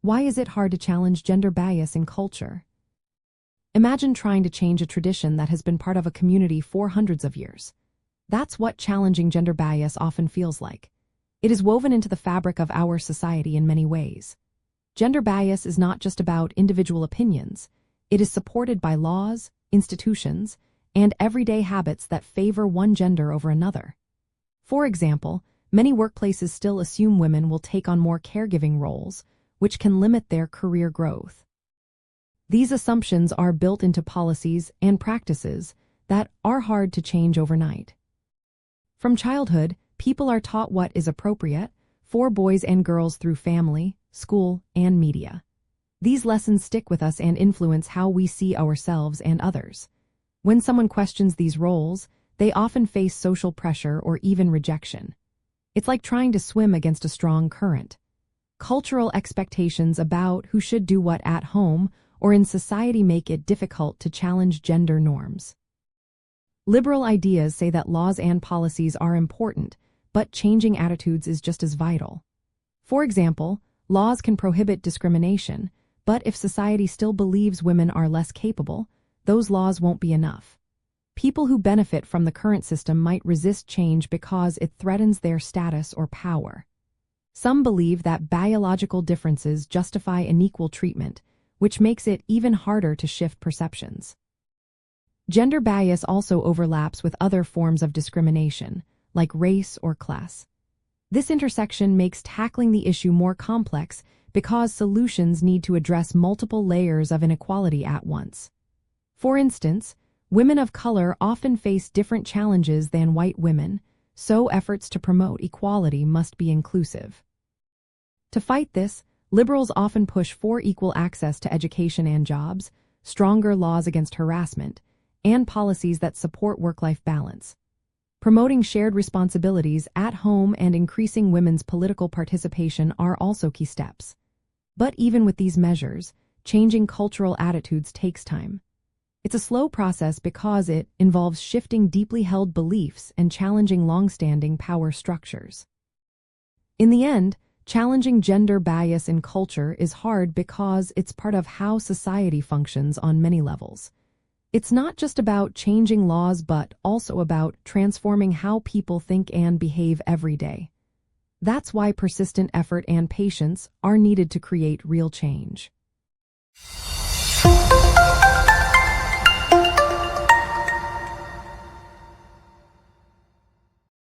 Why is it hard to challenge gender bias in culture? Imagine trying to change a tradition that has been part of a community for hundreds of years. That's what challenging gender bias often feels like. It is woven into the fabric of our society in many ways. Gender bias is not just about individual opinions. It is supported by laws, institutions, and everyday habits that favor one gender over another. For example, many workplaces still assume women will take on more caregiving roles, which can limit their career growth. These assumptions are built into policies and practices that are hard to change overnight. From childhood, people are taught what is appropriate for boys and girls through family, school, and media. These lessons stick with us and influence how we see ourselves and others. When someone questions these roles, they often face social pressure or even rejection. It's like trying to swim against a strong current. Cultural expectations about who should do what at home or in society make it difficult to challenge gender norms. Liberal ideas say that laws and policies are important, but changing attitudes is just as vital. For example, laws can prohibit discrimination, but if society still believes women are less capable, those laws won't be enough. People who benefit from the current system might resist change because it threatens their status or power. Some believe that biological differences justify unequal treatment, which makes it even harder to shift perceptions. Gender bias also overlaps with other forms of discrimination, like race or class. This intersection makes tackling the issue more complex because solutions need to address multiple layers of inequality at once. For instance, women of color often face different challenges than white women, so efforts to promote equality must be inclusive. To fight this, liberals often push for equal access to education and jobs, stronger laws against harassment, and policies that support work-life balance. Promoting shared responsibilities at home and increasing women's political participation are also key steps. But even with these measures, changing cultural attitudes takes time. It's a slow process because it involves shifting deeply held beliefs and challenging long-standing power structures. In the end, challenging gender bias in culture is hard because it's part of how society functions on many levels. It's not just about changing laws but also about transforming how people think and behave every day. That's why persistent effort and patience are needed to create real change.